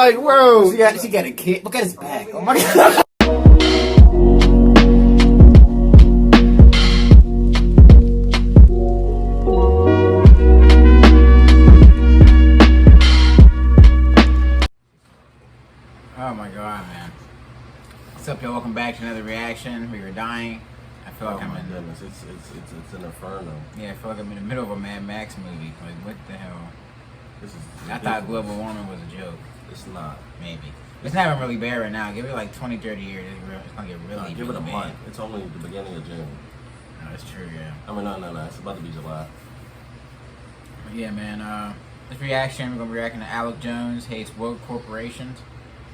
like, bro, yeah, she got a kid. Look at his back. Oh my god. Oh my god, man. What's up, y'all? Welcome back to another reaction. We were dying. I feel like I'm in. Goodness, it's an inferno. Yeah, I feel like I'm in the middle of a Mad Max movie. Like, what the hell? This is. I thought global warming was a joke. It's not. Maybe. It's not even really bad right now. Give it like 20, 30 years. It's gonna get really give it a bad. month. It's only the beginning of June. No, that's true, yeah. I mean, no. It's about to be July. But yeah, man. This reaction, we're gonna be reacting to Alex Jones hates woke corporations.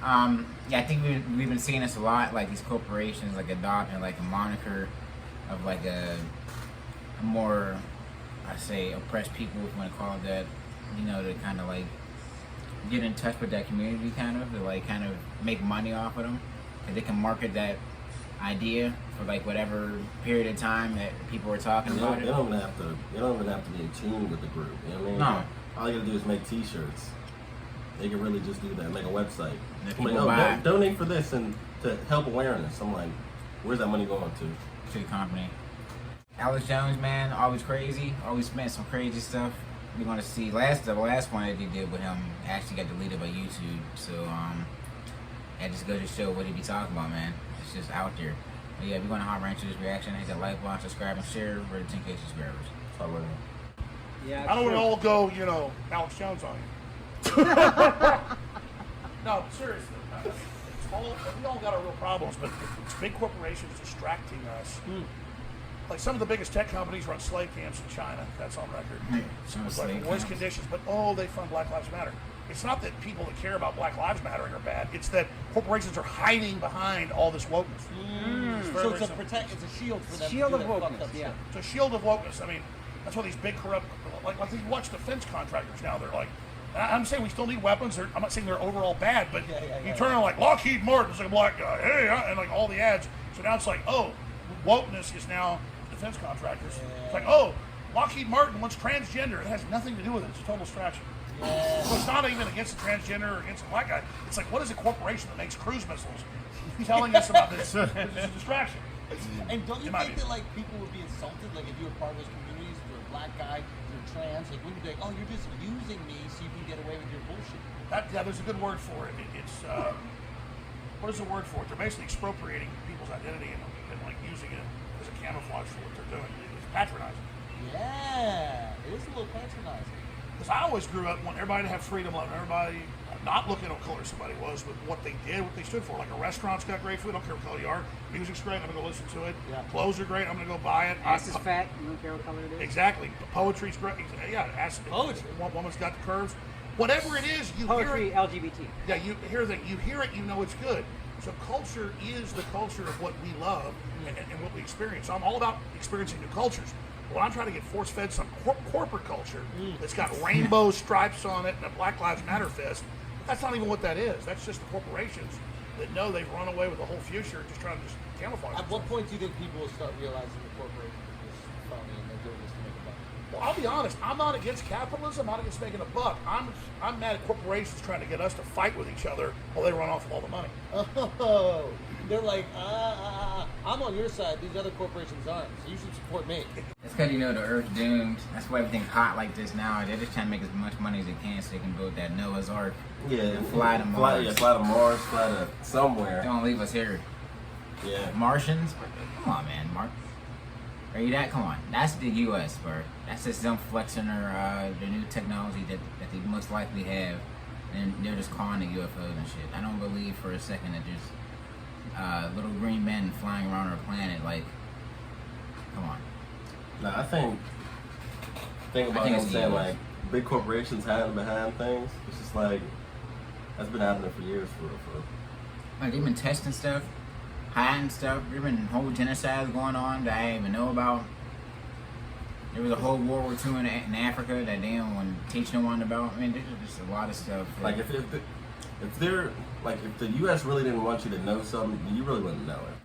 Yeah, I think we've been seeing this a lot, like these corporations like adopting like a moniker of like a more, I say, oppressed people, if you want to call it that, you know, to kind of like get in touch with that community, kind of, to like kind of make money off of them, and they can market that idea for like whatever period of time that people are talking about it. They don't even have to be in tune with the group. You know what I mean? No. All you gotta do is make T-shirts. They can really just do that. Make a website. Like, donate for this and to help awareness. I'm like, where's that money going to? To the company. Alex Jones, man, always crazy. Always spent some crazy stuff. We're gonna see the last one that he did with him actually got deleted by YouTube. So that just goes to show what he be talking about, man. It's just out there. But yeah, we're gonna hop right into this reaction. Hit that like button, subscribe, and share. We're the 10K subscribers. That's all we're doing. Yeah, I don't want to all go, you know, Alex Jones on you. No, seriously. We all got our real problems, but it's big corporations distracting us. Like some of the biggest tech companies run slave camps in China. That's on record. It's like the worst conditions, but they fund Black Lives Matter. It's not that people that care about Black Lives Mattering are bad. It's that corporations are hiding behind all this wokeness. So it's a shield for them. Shield to of do that fucked wokeness, up yeah. shit. It's a shield of wokeness. I mean, that's why these big corrupt, like you watch defense contractors now, they're like, I'm saying we still need weapons. I'm not saying they're overall bad, but you turn on like Lockheed Martin's like a black guy, hey, and like all the ads. So now it's like, oh, wokeness is now defense contractors. Yeah. It's like, oh, Lockheed Martin wants transgender. It has nothing to do with it. It's a total distraction. Yeah. So it's not even against a transgender or against a black guy. It's like, what is a corporation that makes cruise missiles telling us about this? It's a distraction. And don't you think that like people would be insulted, like if you were part of those communities, if you're a black guy, you're trans, like wouldn't you be like, oh, you're just using me so you can get away with your bullshit? Yeah, there's a good word for it. It's what is the word for it? They're basically expropriating people's identity and like using it as a camouflage for what they're doing. It's patronizing. Yeah, it is a little patronizing. Because I always grew up wanting everybody to have freedom, letting everybody not looking at what color somebody was, but what they did, what they stood for. Like a restaurant's got great food, I don't care what color you are. Music's great, I'm gonna go listen to it. Yeah. Clothes are great, I'm gonna go buy it. Ass is fat, you don't care what color it is. Exactly. Poetry's great. Yeah, ass. Poetry. One woman's got the curves. Whatever it is, you Poetry, hear it. LGBT. Yeah, you hear that. You hear it, you know it's good. So culture is the culture of what we love and what we experience. So I'm all about experiencing new cultures. Well, I'm trying to get force-fed some corporate culture that's got rainbow stripes on it and a Black Lives Matter fist. That's not even what that is. That's just the corporations that know they've run away with the whole future, just trying to just camouflage. At what point do you think people will start realizing the corporation is just phony and they're doing this to make a buck? Well, I'll be honest. I'm not against capitalism. I'm not against making a buck. I'm mad at corporations trying to get us to fight with each other while they run off with all the money. Oh, they're like, I'm on your side. These other corporations aren't. So you should support me. It's because, you know, the Earth's doomed. That's why everything's hot like this now. They're just trying to make as much money as they can so they can build that Noah's Ark. Yeah, and fly to Mars. Fly to Mars, fly to somewhere. Don't leave us here. Yeah. Martians? Come on, man. Are you that? Come on. That's the U.S., bro. That's just them flexing their new technology that they most likely have. And they're just calling it UFOs and shit. I don't believe for a second that there's little green men flying around our planet. Like, come on. No, I think about what I'm saying, like, big corporations hiding behind things. It's just like, that's been happening for years for real. Like, they've been testing stuff, hiding stuff. There's been whole genocides going on that I didn't even know about. There was a whole World War II in Africa that they didn't want to teach no one about. I mean, there's just a lot of stuff. Like, if the U.S. really didn't want you to know something, you really wouldn't know it.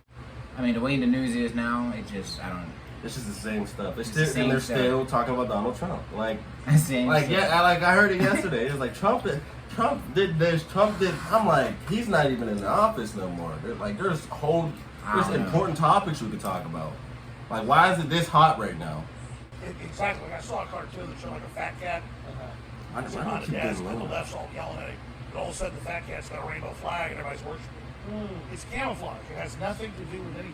I mean, the way the news is now, it just, I don't know. It's just the same stuff. They're still talking about Donald Trump. Like, I heard it yesterday. It's like Trump Trump did this. I'm like, he's not even in the office no more. There's important topics we could talk about. Like, why is it this hot right now? Exactly. I saw a cartoon that showed like a fat cat. Sitting on a desk, and the left's all yelling at him. And all of a sudden, the fat cat's got a rainbow flag, and everybody's worshiping. It's camouflage. It has nothing to do with anything.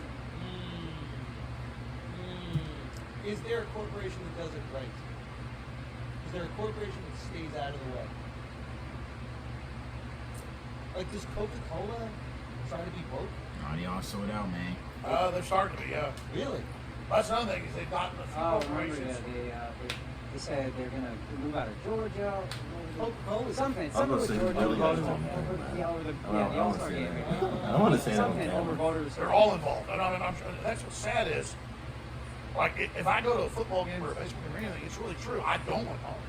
Is there a corporation that does it right? Is there a corporation that stays out of the way? Like, does Coca-Cola try to be woke? Oh, they all sold out, man. They're starting to be, yeah. Really? That's another thing, is they've gotten a few corporations. They said they're going to move out of Georgia. Coca-Cola. Something I'm with gonna say Georgia. really Over guys the don't All-Star want to game. say that. Something over voters. They're all involved. And I'm sure that's what's sad is, like, if I go to a football game or a baseball game or anything, it's really true. I don't want politics.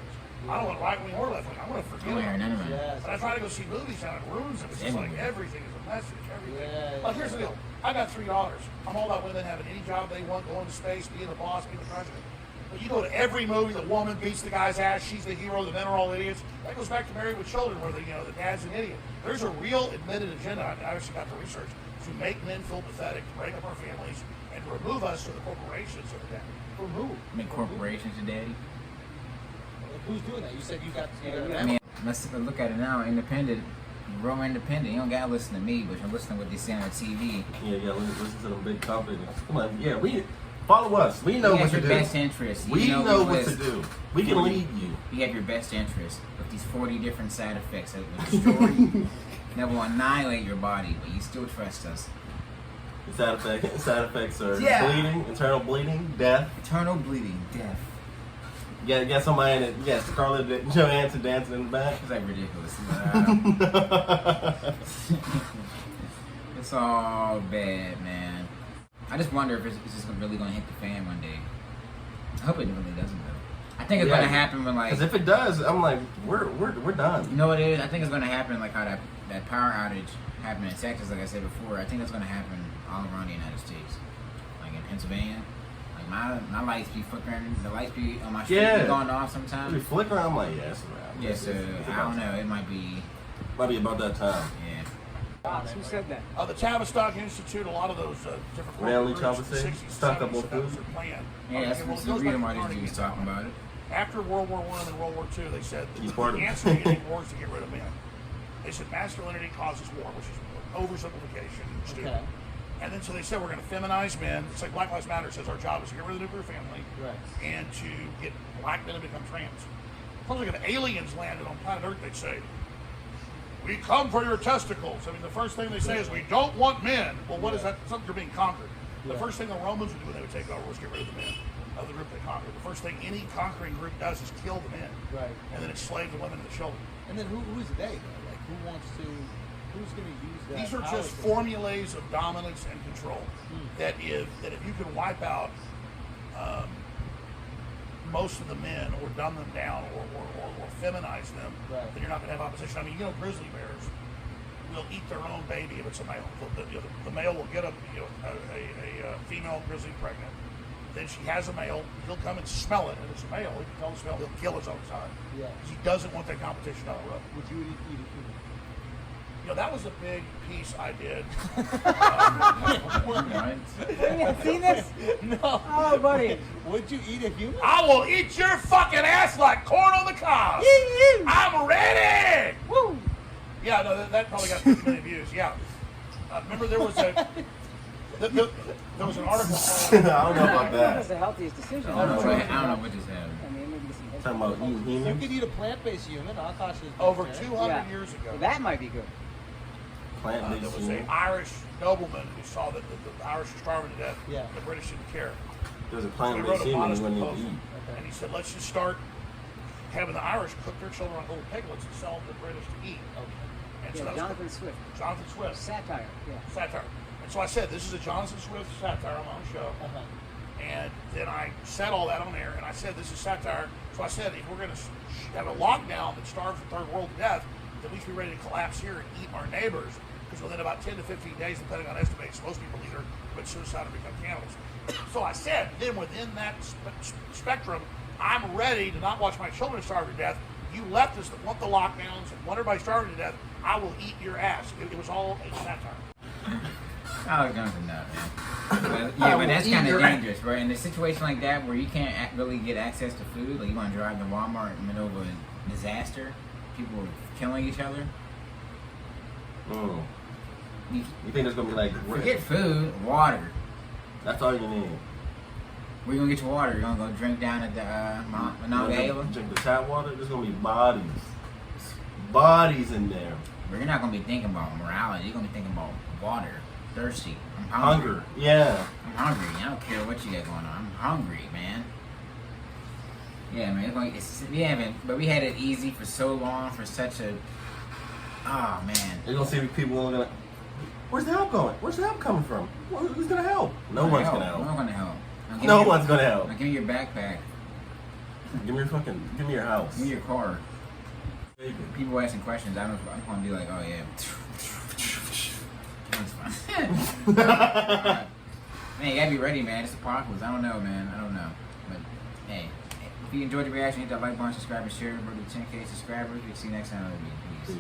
I don't want right wing or left wing. I want to forget Oh, yeah, none of it. it. Yes. But I try to go see movies and it ruins it. It's just like everything is a message. Everything. Yeah, Like, here's the deal. I got $3. I'm all about women having any job they want, going to space, being the boss, being the president. But you go to every movie, the woman beats the guy's ass, she's the hero, the men are all idiots. That goes back to Married with Children, where the dad's an idiot. There's a real admitted agenda. I actually got the research to make men feel pathetic, to break up our families, and to remove us to the corporations of the day. From who? Make corporations your daddy. Like, who's doing that? You said you got. I mean, let's look at it now. Independent, real independent. You don't gotta listen to me, but you're listening to what they say on TV. Yeah, listen to them big companies. Come on, yeah, we follow us. We know You what have to your do. best interest. You We know what list. to do. We can lead you. You have your best interest with these 40 different side effects that will destroy you, that will annihilate your body, but you still trust us. The side effects are Yeah. bleeding, internal bleeding, death. Eternal bleeding, death. You got somebody in it. You got Scarlett Johansson dancing in the back. It's like ridiculous. It's all bad, man. I just wonder if it's just really gonna hit the fan one day. I hope it really doesn't though. I think it's gonna happen when like. Because if it does, I'm like, we're done. You know what it is? I think it's gonna happen like how that power outage happened in Texas, like I said before. I think it's gonna happen all around the United States, like in Pennsylvania. Like my lights be flickering, the lights be on my street be going off sometimes. If you flicker, I'm like, yeah, it's around. Yeah, so I don't know. It might be about that time. yeah. Who said that? The Tavistock Institute, a lot of those different Randomly groups in the Tavistock? 60s and Stock up 70s, on that was food? their plan. Yeah, that's Well, what's it the goes reason back why to these Carnegie dudes talking about it. After World War I and World War II, they said He's the part of it. answer to getting wars is to get rid of men. They said masculinity causes war, which is oversimplification. Stupid. Okay. And then so they said we're going to feminize men. It's like Black Lives Matter says our job is to get rid of the nuclear family Right. and to get black men to become trans. Sounds like if aliens landed on planet Earth, they'd say, "We come for your testicles." I mean, the first thing they say is, "We don't want men." Well, what is that? Something you're being conquered. The first thing the Romans would do when they would take over was get rid of the men of the group they conquered. The first thing any conquering group does is kill the men, Right. and then enslave the women and the children. And then who's they though? Like who's going to use that? These are power just thing? formulas of dominance and control. That if you can wipe out most of the men, or dumb them down, or feminize them, Right. then you're not going to have opposition. I mean, grizzly bears will eat their own baby if it's a male. The male will get a female grizzly pregnant. Then she has a male. He'll come and smell it, and it's a male. He can tell the smell. He'll kill his own son. Yeah. He doesn't want that competition on the road. Would you eat a human? That was a big piece I did. You haven't seen this? No. Oh, buddy. Would you eat a human? I will eat your fucking ass like corn on the cob. I'm ready. Woo! Yeah, no, that probably got 50 million views. Yeah. Remember there was there was an article. I don't know about That's that. the healthiest decision. I don't know what just happened. I mean, maybe some Talking about eating You humans. could eat a plant-based human. Akaash is Over vegetarian. 200 years ago, That might be good. there Plant-based was human. an Irish nobleman who saw that the Irish were starving to death. Yeah. The British didn't care. There's a So he plant-based wrote a human modest you wouldn't proposal, even eat. and he said, let's just start having the Irish cook their children on little piglets and sell them to the British to eat. Okay. And so Yeah, that was Jonathan Swift. Jonathan Swift. Satire. Yeah. Satire. And so I said, this is a Jonathan Swift satire on my own show. Uh-huh. And then I said all that on air, and I said, this is satire. So I said, if we're going to have a lockdown that starves the third world to death, then we should be ready to collapse here and eat our neighbors. Because within about 10 to 15 days, depending on estimates, most people either commit suicide or become cannibals. So I said, then within that spectrum, I'm ready to not watch my children starve to death, you leftists that want the lockdowns and want everybody starving to death, I will eat your ass. It was all a satire. Alex Jones is nut, man. But that's kind of dangerous, right? In a situation like that where you can't really get access to food, like you want to drive to Walmart in the middle of a disaster, people are killing each other. You think there's gonna be like forget food, water. That's all you need. Where you gonna get your water? You gonna go drink down at the Monongahela? Drink the tap water. There's gonna be bodies in there. But you're not gonna be thinking about morality. You're gonna be thinking about water, thirsty. I'm hungry. Hunger. Yeah. I'm hungry. I don't care what you got going on. I'm hungry, man. Yeah, man. But we had it easy for so long for such a. Oh man. You're gonna see people looking like, where's the help going? Where's the help coming from? Who's gonna help? No one's gonna help. No one's gonna help. No one's gonna help. Now give me your backpack. Give me your house. Give me your car. People asking questions. I'm gonna be like, oh yeah. That's fun. Man, you gotta be ready, man. It's apocalypse. I don't know, man. I don't know. But hey, if you enjoyed the reaction, hit that like button, subscribe, and share. We're to 10K subscribers. We'll see you next time. Peace.